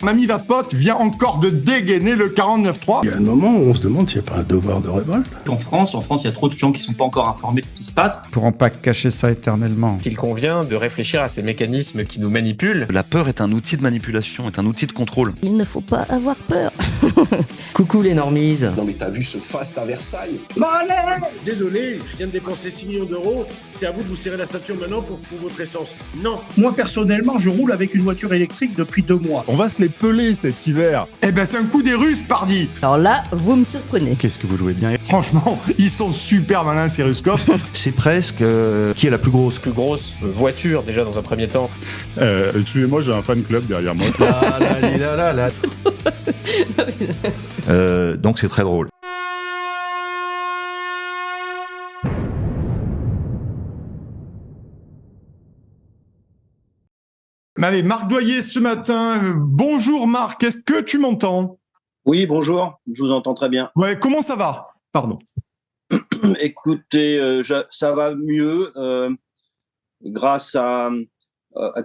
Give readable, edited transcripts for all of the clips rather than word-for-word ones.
Mon ami Vapote vient encore de dégainer le 49.3. Il y a un moment où on se demande s'il n'y a pas un devoir de révolte. En France, il y a trop de gens qui ne sont pas encore informés de ce qui se passe. Ils ne pourront pas cacher ça éternellement. Il convient de réfléchir à ces mécanismes qui nous manipulent. La peur est un outil de manipulation, est un outil de contrôle. Il ne faut pas avoir peur. Coucou les normies. Non mais t'as vu ce faste à Versailles? Désolé, je viens de dépenser 6 millions d'euros. C'est à vous de vous serrer la ceinture maintenant pour votre essence. Non. Moi personnellement, je roule avec une voiture électrique depuis 2 mois. On va se les peler cet hiver. Eh ben c'est un coup des Russes, pardi. Alors là, vous me surprenez. Qu'est-ce que vous jouez bien. Franchement, ils sont super malins ces Ruskov. C'est presque qui est la plus grosse. Plus grosse voiture déjà dans un premier temps. Excusez-moi, j'ai un fan club derrière moi. Donc c'est très drôle. Mais allez, Marc Doyer ce matin. Bonjour Marc, est-ce que tu m'entends? Oui, bonjour, je vous entends très bien. Ouais, comment ça va? Pardon. Écoutez, ça va mieux grâce à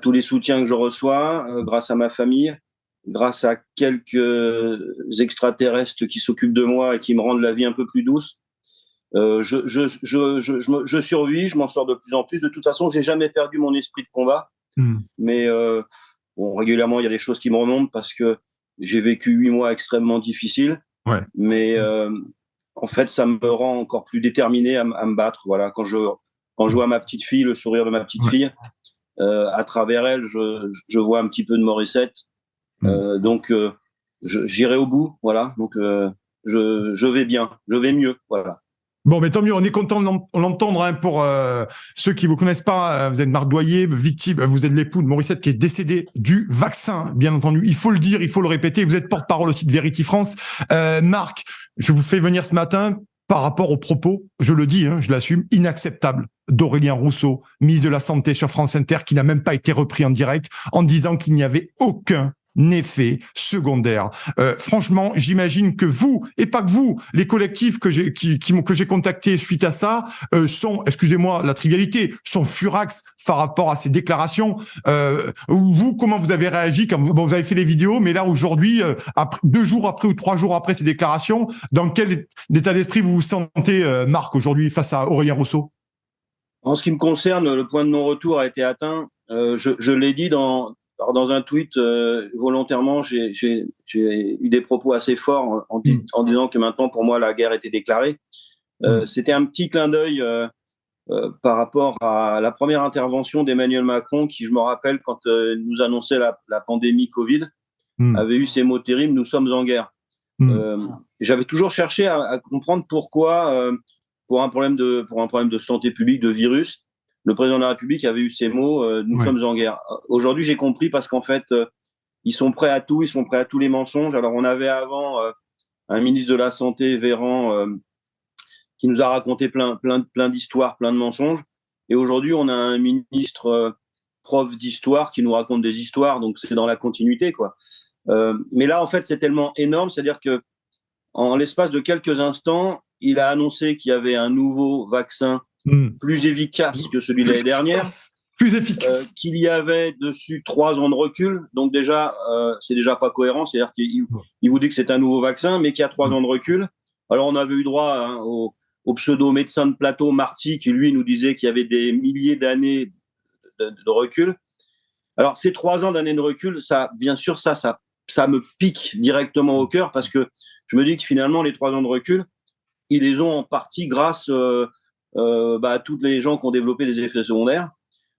tous les soutiens que je reçois, grâce à ma famille, grâce à quelques extraterrestres qui s'occupent de moi et qui me rendent la vie un peu plus douce. Je survis, je m'en sors de plus en plus. De toute façon, j'ai jamais perdu mon esprit de combat. Mais bon, régulièrement, il y a des choses qui me remontent parce que j'ai vécu 8 mois extrêmement difficiles. Ouais. Mais en fait, ça me rend encore plus déterminé à me battre. Voilà, quand je vois ma petite fille, le sourire de ma petite fille, à travers elle, je vois un petit peu de Morissette. Donc, j'irai au bout. Voilà. Donc, je vais bien, je vais mieux. Voilà. Bon, mais tant mieux, on est content de l'entendre. Hein, pour ceux qui vous connaissent pas, vous êtes Marc Doyer, victime, vous êtes l'époux de Morissette qui est décédé du vaccin, bien entendu. Il faut le dire, il faut le répéter. Vous êtes porte-parole aussi de Verity France. Marc, je vous fais venir ce matin par rapport aux propos, je le dis, je l'assume, inacceptables d'Aurélien Rousseau, ministre de la Santé sur France Inter, qui n'a même pas été repris en direct, en disant qu'il n'y avait aucun effet secondaire. Franchement, j'imagine que vous, et pas que vous, les collectifs que j'ai contactés suite à ça, sont, excusez-moi la trivialité, sont furax par rapport à ces déclarations. Vous, comment vous avez réagi quand vous avez fait les vidéos, mais là aujourd'hui, 2 jours après ou 3 jours après ces déclarations, dans quel état d'esprit vous vous sentez, Marc, aujourd'hui face à Aurélien Rousseau? En ce qui me concerne, le point de non-retour a été atteint. Je l'ai dit dans un tweet, volontairement, j'ai eu des propos assez forts en disant que maintenant, pour moi, la guerre était déclarée. C'était un petit clin d'œil par rapport à la première intervention d'Emmanuel Macron, qui, je me rappelle, quand il nous annonçait la pandémie Covid, avait eu ces mots terribles: nous sommes en guerre. J'avais toujours cherché à comprendre pourquoi, pour un problème de santé publique, de virus, le président de la République avait eu ces mots, nous sommes en guerre. Aujourd'hui, j'ai compris, parce qu'en fait, ils sont prêts à tout, ils sont prêts à tous les mensonges. Alors, on avait avant un ministre de la Santé, Véran, qui nous a raconté plein d'histoires, plein de mensonges. Et aujourd'hui, on a un ministre prof d'histoire qui nous raconte des histoires, donc c'est dans la continuité, quoi. Mais là, en fait, c'est tellement énorme, c'est-à-dire que en l'espace de quelques instants, il a annoncé qu'il y avait un nouveau vaccin plus efficace que celui de l'année dernière, plus efficace, qu'il y avait dessus 3 ans de recul. Donc déjà, c'est déjà pas cohérent. C'est-à-dire qu'il vous dit que c'est un nouveau vaccin, mais qu'il y a 3 ans de recul. Alors on avait eu droit au pseudo-médecin de plateau Marty, qui lui nous disait qu'il y avait des milliers d'années de recul. Alors ces 3 ans d'années de recul, ça, bien sûr, ça me pique directement au cœur, parce que je me dis que finalement les 3 ans de recul, ils les ont en partie grâce à toutes les gens qui ont développé des effets secondaires.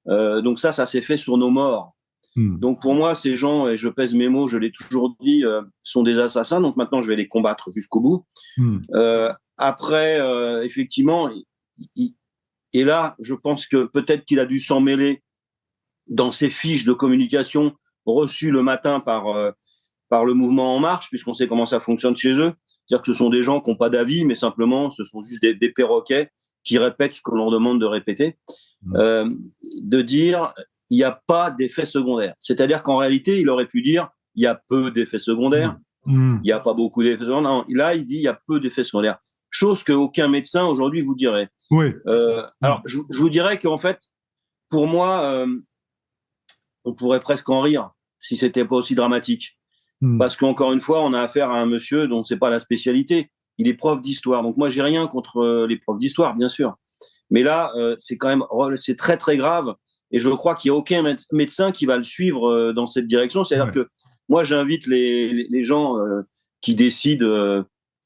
Donc ça s'est fait sur nos morts. Donc pour moi, ces gens, et je pèse mes mots, je l'ai toujours dit, sont des assassins. Donc maintenant, je vais les combattre jusqu'au bout. Après, effectivement, et là, je pense que peut-être qu'il a dû s'en mêler dans ses fiches de communication reçues le matin par le mouvement En Marche, puisqu'on sait comment ça fonctionne chez eux. C'est-à-dire que ce sont des gens qui n'ont pas d'avis, mais simplement, ce sont juste des perroquets qui répètent ce qu'on leur demande de répéter, de dire il n'y a pas d'effets secondaires. C'est-à-dire qu'en réalité, il aurait pu dire il y a peu d'effets secondaires, il n'y a pas beaucoup d'effets secondaires. Non, là, il dit il y a peu d'effets secondaires. Chose qu'aucun médecin aujourd'hui vous dirait. Oui. Alors, je vous dirais qu'en fait, pour moi, on pourrait presque en rire si c'était pas aussi dramatique. Parce qu'encore une fois, on a affaire à un monsieur dont c'est pas la spécialité. Il est prof d'histoire. Donc moi, j'ai rien contre les profs d'histoire, bien sûr. Mais là, c'est quand même, c'est très, très grave. Et je crois qu'il n'y a aucun médecin qui va le suivre dans cette direction. C'est-à-dire que moi, j'invite les gens qui décident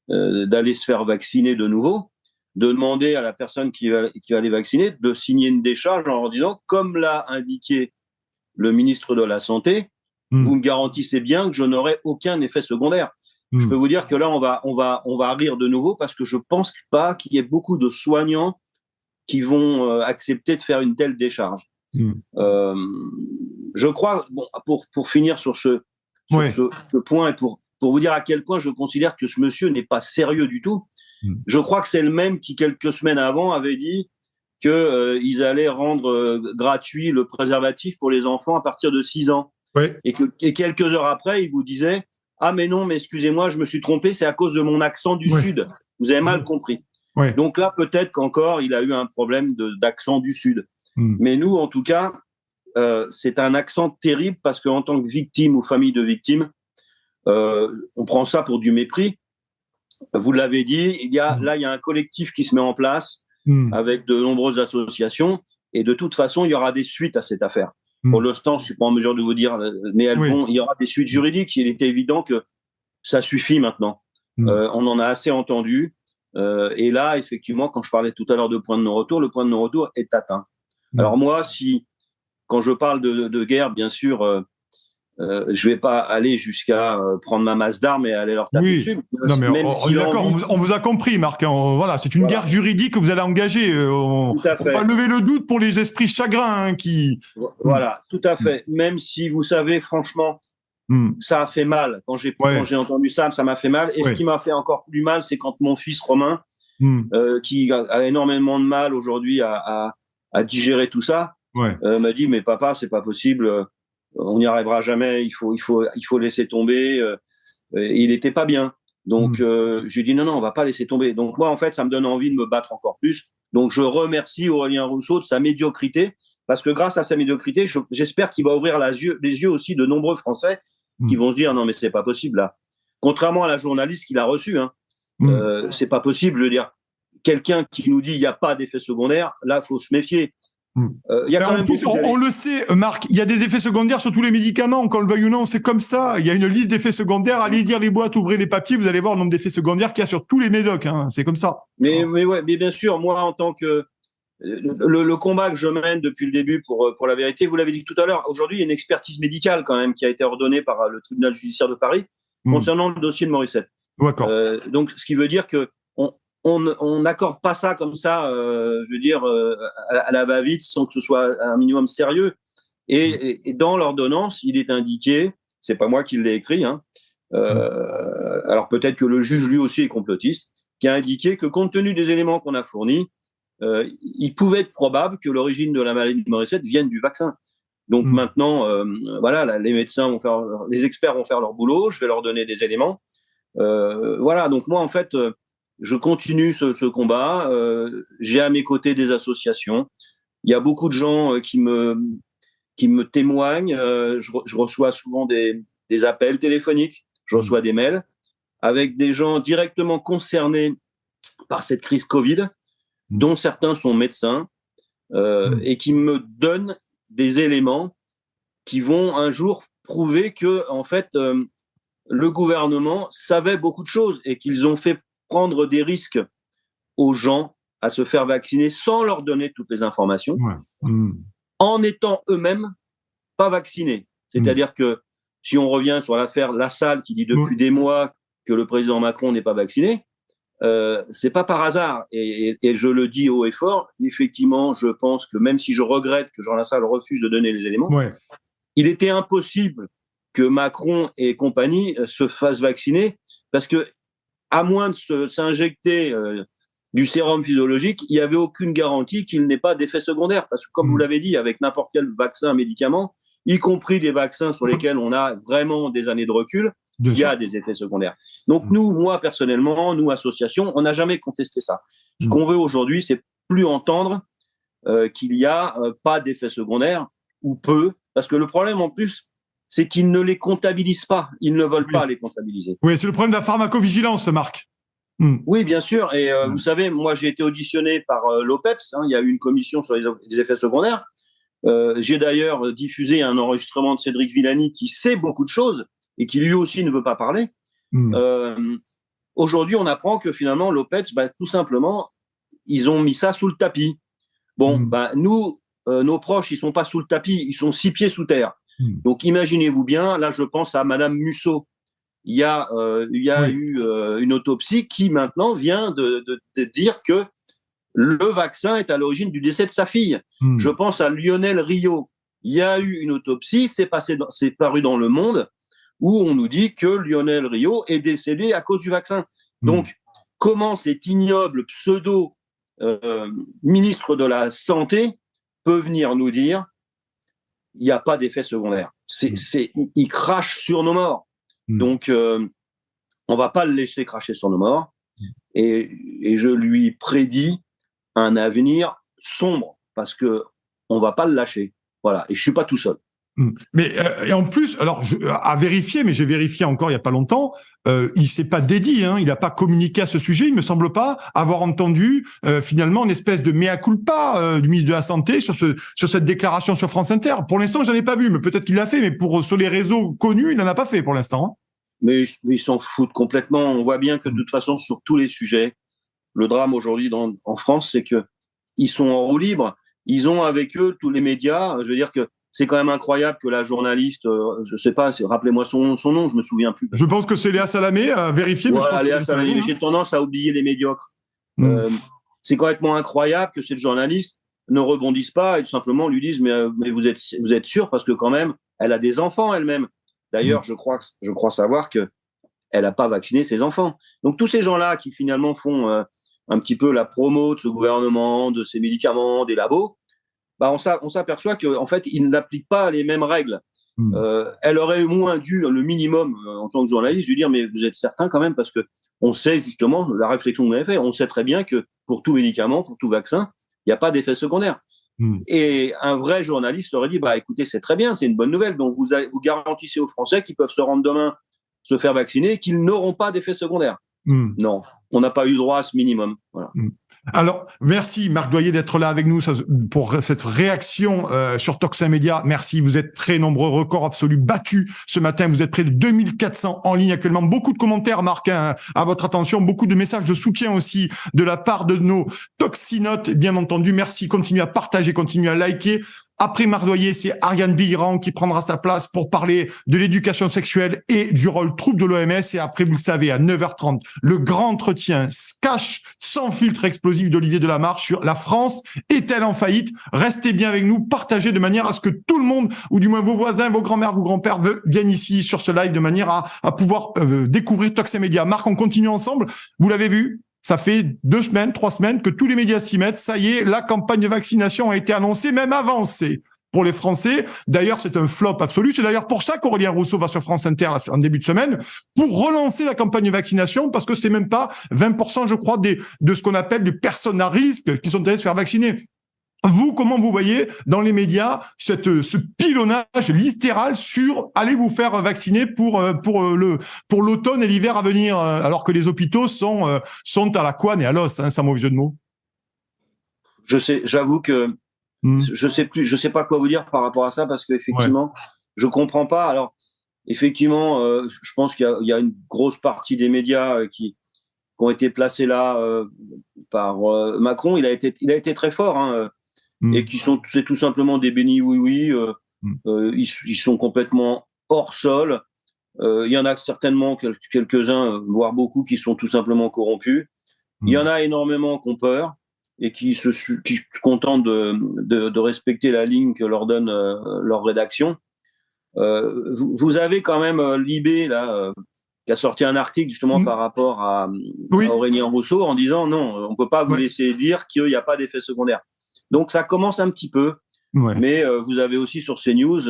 d'aller se faire vacciner de nouveau, de demander à la personne qui va les vacciner de signer une décharge en leur disant, comme l'a indiqué le ministre de la Santé, vous me garantissez bien que je n'aurai aucun effet secondaire. Je peux vous dire que là, on va rire de nouveau parce que je pense pas qu'il y ait beaucoup de soignants qui vont accepter de faire une telle décharge. Je crois, bon, pour finir sur ce point et pour vous dire à quel point je considère que ce monsieur n'est pas sérieux du tout, je crois que c'est le même qui, quelques semaines avant, avait dit qu'ils allaient rendre gratuit le préservatif pour les enfants à partir de 6 ans. Et quelques heures après, il vous disait « Ah mais non, mais excusez-moi, je me suis trompé, c'est à cause de mon accent du Sud. Vous avez mal compris. » Donc là, peut-être qu'encore, il a eu un problème d'accent du Sud. Mais nous, en tout cas, c'est un accent terrible parce qu'en tant que victime ou famille de victimes, on prend ça pour du mépris. Vous l'avez dit, il y a un collectif qui se met en place avec de nombreuses associations et de toute façon, il y aura des suites à cette affaire. Pour l'instant, je ne suis pas en mesure de vous dire, mais il y aura des suites juridiques. Il était évident que ça suffit maintenant. On en a assez entendu. Et là, effectivement, quand je parlais tout à l'heure de point de non-retour, le point de non-retour est atteint. Alors moi, quand je parle de guerre, bien sûr, je vais pas aller jusqu'à prendre ma masse d'armes et aller leur taper dessus. Non, mais on est d'accord, on vous a compris, Marc. Voilà, c'est une guerre juridique que vous allez engager. On va lever le doute pour les esprits chagrins qui. Voilà, tout à fait. Même si vous savez, franchement, ça a fait mal. Quand j'ai entendu ça m'a fait mal. Et ce qui m'a fait encore plus mal, c'est quand mon fils Romain, qui a énormément de mal aujourd'hui à digérer tout ça, m'a dit mais papa, c'est pas possible. On n'y arrivera jamais, il faut laisser tomber. Il n'était pas bien. Donc, je lui ai dit non, on va pas laisser tomber. Donc, moi, en fait, ça me donne envie de me battre encore plus. Donc, je remercie Aurélien Rousseau de sa médiocrité, parce que grâce à sa médiocrité, j'espère qu'il va ouvrir les yeux aussi de nombreux Français qui vont se dire non, mais c'est pas possible, là. Contrairement à la journaliste qu'il a reçue, c'est pas possible. Je veux dire, quelqu'un qui nous dit il n'y a pas d'effet secondaire, là, il faut se méfier. En plus, on le sait, Marc, il y a des effets secondaires sur tous les médicaments, qu'on le veuille ou non, c'est comme ça. Il y a une liste d'effets secondaires. Allez lire les boîtes, ouvrez les papiers, vous allez voir le nombre d'effets secondaires qu'il y a sur tous les médocs. C'est comme ça. Mais bien sûr, moi, en tant que le combat que je mène depuis le début pour la vérité, vous l'avez dit tout à l'heure, aujourd'hui, il y a une expertise médicale quand même qui a été ordonnée par le tribunal judiciaire de Paris concernant le dossier de Morissette. Donc, ce qui veut dire que on n'accorde pas ça comme ça, je veux dire, à la va-vite, sans que ce soit un minimum sérieux. Et dans l'ordonnance, il est indiqué, c'est pas moi qui l'ai écrit, alors peut-être que le juge lui aussi est complotiste, qui a indiqué que compte tenu des éléments qu'on a fournis, il pouvait être probable que l'origine de la maladie de Morissette vienne du vaccin. Donc maintenant, les médecins les experts vont faire leur boulot, je vais leur donner des éléments. Donc moi, en fait, je continue ce combat. J'ai à mes côtés des associations. Il y a beaucoup de gens qui me témoignent. Je reçois souvent des appels téléphoniques. Je reçois des mails avec des gens directement concernés par cette crise Covid, dont certains sont médecins et qui me donnent des éléments qui vont un jour prouver que, en fait, le gouvernement savait beaucoup de choses et qu'ils ont fait prendre des risques aux gens à se faire vacciner sans leur donner toutes les informations, en étant eux-mêmes pas vaccinés. C'est-à-dire que si on revient sur l'affaire Lassalle qui dit depuis des mois que le président Macron n'est pas vacciné, c'est pas par hasard. Et je le dis haut et fort, effectivement, je pense que même si je regrette que Jean Lassalle refuse de donner les éléments, il était impossible que Macron et compagnie se fassent vacciner parce que à moins de s'injecter du sérum physiologique, il n'y avait aucune garantie qu'il n'ait pas d'effet secondaire. Parce que, comme vous l'avez dit, avec n'importe quel vaccin, médicament, y compris des vaccins sur lesquels on a vraiment des années de recul, il y a des effets secondaires. Donc moi, personnellement, nous, associations, on n'a jamais contesté ça. Ce qu'on veut aujourd'hui, c'est plus entendre qu'il n'y a pas d'effet secondaire, ou peu. Parce que le problème, en plus, c'est qu'ils ne les comptabilisent pas. Ils ne veulent pas les comptabiliser. Oui, c'est le problème de la pharmacovigilance, Marc. Oui, bien sûr. Et vous savez, moi, j'ai été auditionné par l'OPEPS. Il y a eu une commission sur les effets secondaires. J'ai d'ailleurs diffusé un enregistrement de Cédric Villani qui sait beaucoup de choses et qui lui aussi ne veut pas parler. Aujourd'hui, on apprend que finalement, l'OPEPS, tout simplement, ils ont mis ça sous le tapis. Bon, nous, nos proches, ils sont pas sous le tapis, ils sont 6 pieds sous terre. Donc, imaginez-vous bien, là, je pense à Madame Musso. Il y a eu une autopsie qui maintenant vient de dire que le vaccin est à l'origine du décès de sa fille. Je pense à Lionel Rio. Il y a eu une autopsie, c'est paru dans Le Monde, où on nous dit que Lionel Rio est décédé à cause du vaccin. Donc, comment cet ignoble pseudo-ministre de la Santé peut venir nous dire il n'y a pas d'effet secondaire. Il crache sur nos morts. Donc, on ne va pas le laisser cracher sur nos morts. Et je lui prédis un avenir sombre parce qu'on ne va pas le lâcher. Voilà. Et je ne suis pas tout seul. Mais et en plus, alors à vérifier, mais j'ai vérifié encore il y a pas longtemps, il s'est pas dédié, il n'a pas communiqué à ce sujet. Il me semble pas avoir entendu finalement une espèce de mea culpa du ministre de la Santé sur cette déclaration sur France Inter. Pour l'instant, j'en ai pas vu, mais peut-être qu'il l'a fait. Mais sur les réseaux connus, il n'en a pas fait pour l'instant. Mais ils s'en foutent complètement. On voit bien que de toute façon, sur tous les sujets, le drame aujourd'hui en France, c'est que ils sont en roue libre. Ils ont avec eux tous les médias. Je veux dire que c'est quand même incroyable que la journaliste, je sais pas, rappelez-moi son nom, je me souviens plus. Je pense que c'est Léa Salamé, à vérifier. Voilà, Léa Salamé, j'ai tendance à oublier les médiocres. C'est complètement incroyable que cette journaliste ne rebondisse pas et tout simplement lui dise mais vous êtes sûr parce que quand même, elle a des enfants elle-même. D'ailleurs, je crois savoir que elle n'a pas vacciné ses enfants. Donc tous ces gens-là qui finalement font un petit peu la promo de ce gouvernement, de ces médicaments, des labos, on s'aperçoit qu'en fait, ils n'appliquent pas les mêmes règles. Elle aurait au moins dû, le minimum, en tant que journaliste, lui dire, mais vous êtes certain quand même, parce que on sait justement, la réflexion que vous avez faite, on sait très bien que pour tout médicament, pour tout vaccin, il n'y a pas d'effet secondaire. Et un vrai journaliste aurait dit, écoutez, c'est très bien, c'est une bonne nouvelle, donc vous garantissez aux Français qu'ils peuvent se rendre demain, se faire vacciner, et qu'ils n'auront pas d'effet secondaire. Non, on n'a pas eu droit à ce minimum. Voilà. Alors, merci Marc Doyer d'être là avec nous pour cette réaction sur Toxin Média. Merci, vous êtes très nombreux, record absolu battu ce matin. Vous êtes près de 2400 en ligne actuellement. Beaucoup de commentaires, Marc, à votre attention. Beaucoup de messages de soutien aussi de la part de nos toxinotes, bien entendu. Merci, continuez à partager, continuez à liker. Après Marc Doyer, c'est Ariane Biran qui prendra sa place pour parler de l'éducation sexuelle et du rôle trouble de l'OMS. Et après, vous le savez, à 9h30, le grand entretien cash sans filtre explosif d'Olivier Delamarche sur la France est-elle en faillite? Restez bien avec nous, partagez de manière à ce que tout le monde, ou du moins vos voisins, vos grands-mères, vos grands-pères viennent ici sur ce live de manière à pouvoir découvrir Toxin Média. Marc, on continue ensemble. Vous l'avez vu? Ça fait 2 semaines, 3 semaines que tous les médias s'y mettent. Ça y est, la campagne de vaccination a été annoncée, même avancée pour les Français. D'ailleurs, c'est un flop absolu. C'est d'ailleurs pour ça qu'Aurélien Rousseau va sur France Inter en début de semaine pour relancer la campagne de vaccination parce que c'est même pas 20%, je crois, de ce qu'on appelle des personnes à risque qui sont allées se faire vacciner. Vous, comment vous voyez dans les médias ce pilonnage littéral sur allez vous faire vacciner pour l'automne et l'hiver à venir, alors que les hôpitaux sont à la couenne et à l'os, sans mauvais jeu de mots. J'avoue que je sais pas quoi vous dire par rapport à ça parce qu'effectivement, je comprends pas. Alors, effectivement, je pense qu'il y a une grosse partie des médias qui ont été placés là par Macron. Il a été très fort, et c'est tout simplement des bénis oui. Ils sont complètement hors sol. Il y en a certainement quelques-uns, voire beaucoup, qui sont tout simplement corrompus. Il y en a énormément qui ont peur et qui se contentent de respecter la ligne que leur donne leur rédaction. Vous avez quand même Libé là, qui a sorti un article justement par rapport à Aurélien Rousseau en disant non, on ne peut pas vous laisser dire qu'il n'y a pas d'effet secondaire. Donc ça commence un petit peu, mais vous avez aussi sur CNews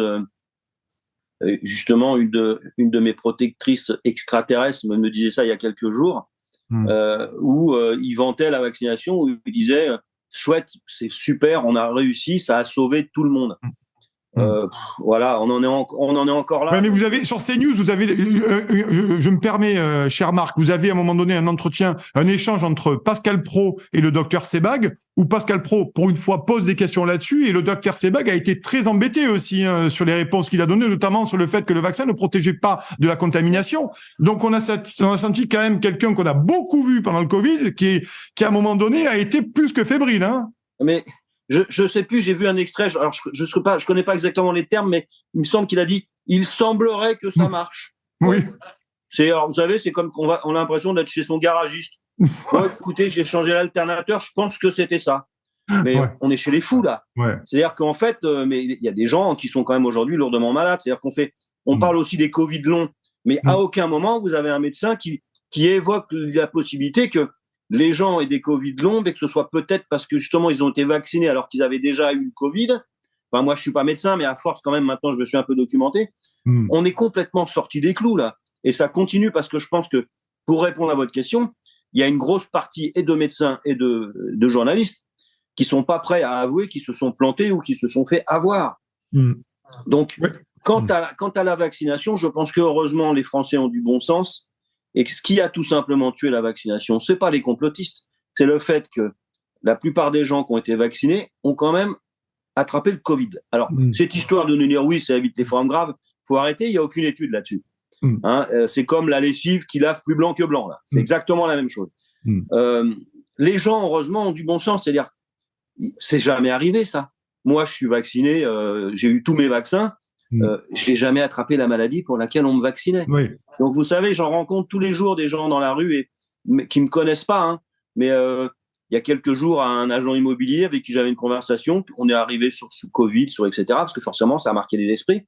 justement une de mes protectrices extraterrestres me disait ça il y a quelques jours, où il vantait la vaccination, où il disait chouette, c'est super, on a réussi, ça a sauvé tout le monde. Voilà, on en est encore là. Ouais, mais vous avez sur CNews, vous avez, je me permets, cher Marc, vous avez à un moment donné un entretien, un échange entre Pascal Praud et le docteur Sebag, où Pascal Praud, pour une fois, pose des questions là-dessus, et le docteur Sebag a été très embêté aussi sur les réponses qu'il a données, notamment sur le fait que le vaccin ne protégeait pas de la contamination. Donc on a senti quand même quelqu'un qu'on a beaucoup vu pendant le Covid, qui à un moment donné a été plus que fébrile, hein. Mais je sais plus, j'ai vu un extrait. Alors je connais pas exactement les termes, mais il me semble qu'il a dit il semblerait que ça marche. Oui. Alors vous savez, c'est comme on a l'impression d'être chez son garagiste. Écoutez, j'ai changé l'alternateur, je pense que c'était ça. Mais on est chez les fous là. C'est-à-dire qu'en fait, mais il y a des gens qui sont quand même aujourd'hui lourdement malades. C'est-à-dire on parle aussi des Covid longs, mais à aucun moment vous avez un médecin qui évoque la possibilité que les gens aient des Covid longs, mais que ce soit peut-être parce que justement ils ont été vaccinés alors qu'ils avaient déjà eu le Covid. Enfin, moi je suis pas médecin, mais à force quand même maintenant je me suis un peu documenté. On est complètement sorti des clous là, et ça continue parce que je pense que pour répondre à votre question, il y a une grosse partie et de médecins et de journalistes qui sont pas prêts à avouer qu'ils se sont plantés ou qui se sont fait avoir. Donc quant à la vaccination, je pense que heureusement les Français ont du bon sens. Et ce qui a tout simplement tué la vaccination, c'est pas les complotistes, c'est le fait que la plupart des gens qui ont été vaccinés ont quand même attrapé le Covid. Alors, cette histoire de nous dire oui, ça évite les formes graves, faut arrêter, il n'y a aucune étude là-dessus. C'est comme la lessive qui lave plus blanc que blanc, là. C'est exactement la même chose. Les gens, heureusement, ont du bon sens, c'est-à-dire, c'est jamais arrivé, ça. Moi, je suis vacciné, j'ai eu tous mes vaccins, j'ai jamais attrapé la maladie pour laquelle on me vaccinait. Donc vous savez, j'en rencontre tous les jours des gens dans la rue qui me connaissent pas, hein, mais il y a quelques jours, un agent immobilier avec qui j'avais une conversation, on est arrivé sur Covid, sur etc., parce que forcément ça a marqué les esprits,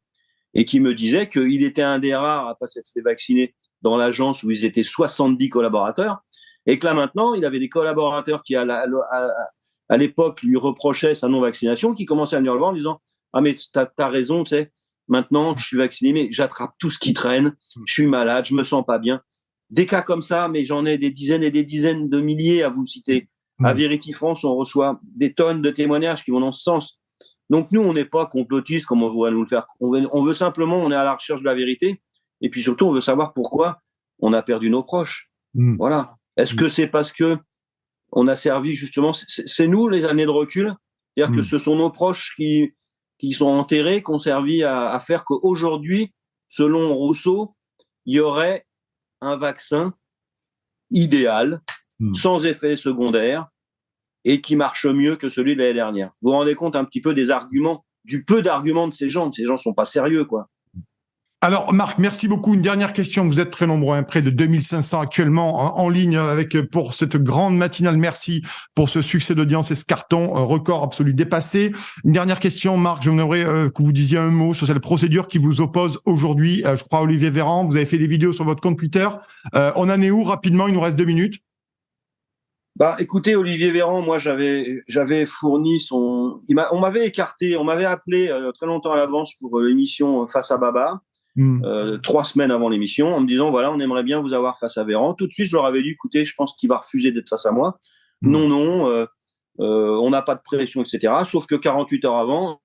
et qui me disait qu'il était un des rares à pas s'être fait vacciner dans l'agence où ils étaient 70 collaborateurs, et que là maintenant il avait des collaborateurs qui à l'époque lui reprochaient sa non-vaccination, qui commençaient à venir le voir en disant ah mais t'as raison, tu sais. Maintenant, je suis vacciné, mais j'attrape tout ce qui traîne. Je suis malade, je me sens pas bien. Des cas comme ça, mais j'en ai des dizaines et des dizaines de milliers à vous citer. À Vérity France, on reçoit des tonnes de témoignages qui vont dans ce sens. Donc nous, on n'est pas complotistes comme on voudrait nous le faire. On veut simplement, on est à la recherche de la vérité. Et puis surtout, on veut savoir pourquoi on a perdu nos proches. Voilà. Est-ce que c'est parce que on a servi justement, c'est nous les années de recul, c'est-à-dire que ce sont nos proches qui sont enterrés, qui ont servi à faire qu'aujourd'hui, selon Rousseau, il y aurait un vaccin idéal, sans effet secondaire, et qui marche mieux que celui de l'année dernière. Vous vous rendez compte un petit peu des arguments, du peu d'arguments de ces gens. Ces gens sont pas sérieux, quoi. Alors, Marc, merci beaucoup. Une dernière question. Vous êtes très nombreux, hein, près de 2500 actuellement en ligne pour cette grande matinale. Merci pour ce succès d'audience et ce carton, record absolu dépassé. Une dernière question, Marc. J'aimerais que vous disiez un mot sur cette procédure qui vous oppose aujourd'hui. Je crois, Olivier Véran, vous avez fait des vidéos sur votre compte Twitter. On en est où rapidement? Il nous reste 2 minutes. Écoutez, Olivier Véran, moi, j'avais fourni on m'avait écarté, on m'avait appelé très longtemps à l'avance pour l'émission Face à Baba. 3 semaines avant l'émission, en me disant voilà, on aimerait bien vous avoir face à Véran. Tout de suite, je leur avais dit écoutez, je pense qu'il va refuser d'être face à moi. Non, on n'a pas de pression, etc. Sauf que 48 heures avant,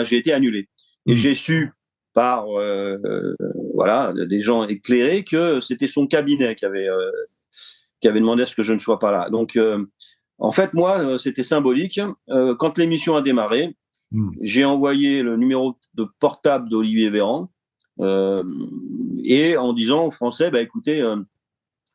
j'ai été annulé. Et j'ai su par des gens éclairés que c'était son cabinet qui avait demandé à ce que je ne sois pas là. Donc, en fait, moi, c'était symbolique. Quand l'émission a démarré, j'ai envoyé le numéro de portable d'Olivier Véran et en disant aux Français, écoutez,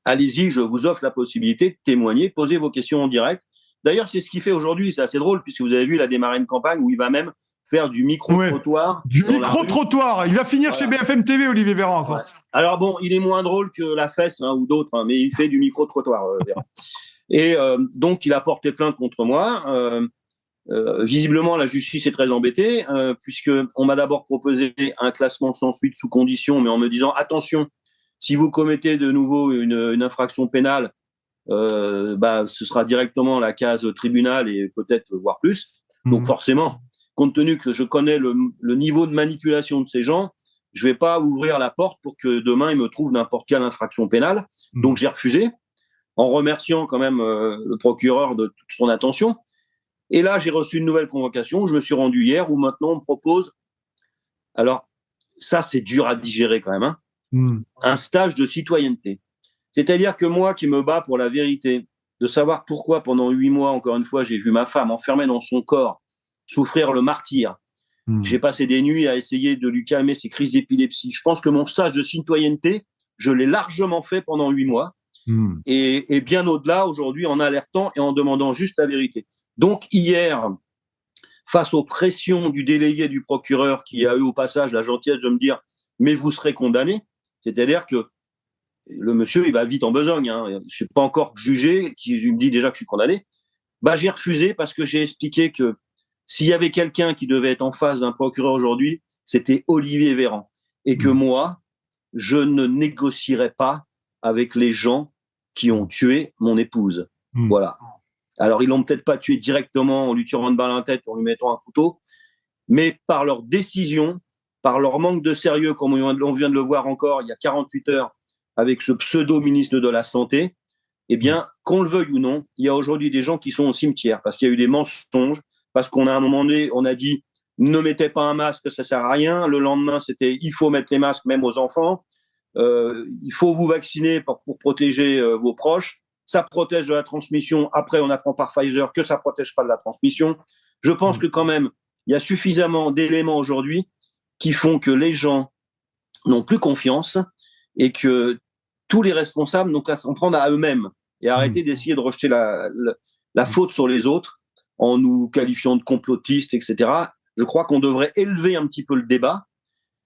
allez-y, je vous offre la possibilité de témoigner, poser vos questions en direct. D'ailleurs, c'est ce qu'il fait aujourd'hui, c'est assez drôle, puisque vous avez vu, il a démarré une campagne où il va même faire du micro-trottoir. Du micro-trottoir. Il va finir chez BFM TV, Olivier Véran, en force. Alors bon, il est moins drôle que La Fesse ou d'autres, mais il fait du micro-trottoir, Véran. Et donc, il a porté plainte contre moi. Visiblement, la justice est très embêtée, puisque on m'a d'abord proposé un classement sans suite sous condition, mais en me disant attention, si vous commettez de nouveau une infraction pénale, ce sera directement la case tribunal et peut-être voire plus. Donc forcément, compte tenu que je connais le niveau de manipulation de ces gens, je vais pas ouvrir la porte pour que demain ils me trouvent n'importe quelle infraction pénale. Donc j'ai refusé, en remerciant quand même le procureur de toute son attention. Et là, j'ai reçu une nouvelle convocation. Je me suis rendu hier où maintenant on me propose. Alors, ça, c'est dur à digérer quand même. Un stage de citoyenneté. C'est-à-dire que moi qui me bats pour la vérité, de savoir pourquoi pendant 8 mois, encore une fois, j'ai vu ma femme enfermée dans son corps, souffrir le martyre. J'ai passé des nuits à essayer de lui calmer ses crises d'épilepsie. Je pense que mon stage de citoyenneté, je l'ai largement fait pendant 8 mois. Et bien au-delà, aujourd'hui, en alertant et en demandant juste la vérité. Donc, hier, face aux pressions du délégué du procureur qui a eu au passage la gentillesse de me dire « mais vous serez condamné », c'est-à-dire que le monsieur, il va vite en besogne. Je ne suis pas encore jugé, il me dit déjà que je suis condamné. J'ai refusé parce que j'ai expliqué que s'il y avait quelqu'un qui devait être en face d'un procureur aujourd'hui, c'était Olivier Véran. Et que moi, je ne négocierais pas avec les gens qui ont tué mon épouse. Voilà. Alors, ils l'ont peut-être pas tué directement en lui tirant une balle à la tête, en lui mettant un couteau, mais par leur décision, par leur manque de sérieux, comme on vient de le voir encore il y a 48 heures avec ce pseudo-ministre de la Santé, eh bien, qu'on le veuille ou non, il y a aujourd'hui des gens qui sont au cimetière parce qu'il y a eu des mensonges, parce qu'on a à un moment donné, on a dit ne mettez pas un masque, ça sert à rien. Le lendemain, c'était il faut mettre les masques même aux enfants. Il faut vous vacciner pour protéger vos proches. Ça protège de la transmission. Après, on apprend par Pfizer que ça protège pas de la transmission. Je pense que quand même, il y a suffisamment d'éléments aujourd'hui qui font que les gens n'ont plus confiance et que tous les responsables n'ont qu'à s'en prendre à eux-mêmes et arrêter d'essayer de rejeter la faute sur les autres en nous qualifiant de complotistes, etc. Je crois qu'on devrait élever un petit peu le débat.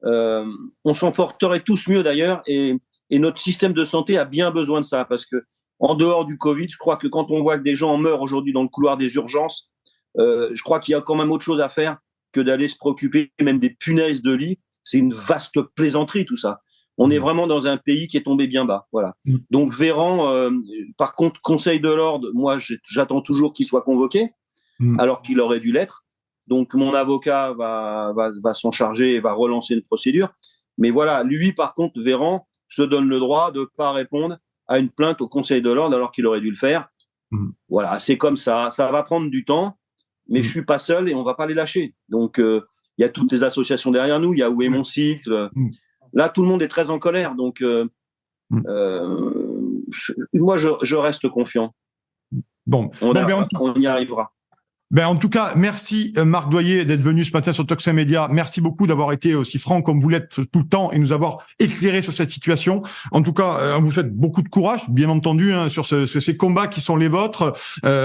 On s'en porterait tous mieux d'ailleurs et notre système de santé a bien besoin de ça parce que en dehors du Covid, je crois que quand on voit que des gens meurent aujourd'hui dans le couloir des urgences, je crois qu'il y a quand même autre chose à faire que d'aller se préoccuper même des punaises de lit. C'est une vaste plaisanterie tout ça. On est vraiment dans un pays qui est tombé bien bas. Voilà. Donc Véran, par contre, Conseil de l'ordre, moi j'attends toujours qu'il soit convoqué, alors qu'il aurait dû l'être. Donc mon avocat va s'en charger et va relancer une procédure. Mais voilà, lui par contre, Véran se donne le droit de ne pas répondre à une plainte au Conseil de l'ordre alors qu'il aurait dû le faire. Voilà, c'est comme ça. Ça va prendre du temps, mais je suis pas seul et on va pas les lâcher. Donc il y a toutes les associations derrière nous. Il y a Où est mon cycle. Là, tout le monde est très en colère. Donc moi, je reste confiant. Bon, on y arrivera. En tout cas, merci Marc Doyer d'être venu ce matin sur Toxin Media. Merci beaucoup d'avoir été aussi franc comme vous l'êtes tout le temps et nous avoir éclairé sur cette situation. En tout cas, on vous souhaite beaucoup de courage, bien entendu, sur ces combats qui sont les vôtres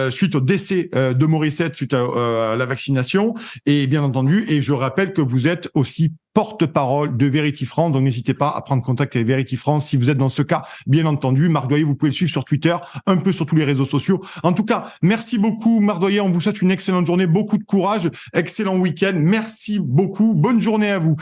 suite au décès de Morissette, suite à la vaccination. Et bien entendu, et je rappelle que vous êtes aussi porte-parole de Vérity France, donc n'hésitez pas à prendre contact avec Vérity France si vous êtes dans ce cas, bien entendu. Marc Doyer, vous pouvez le suivre sur Twitter, un peu sur tous les réseaux sociaux. En tout cas, merci beaucoup Marc Doyer, on vous souhaite une excellente journée, beaucoup de courage, excellent week-end, merci beaucoup, bonne journée à vous.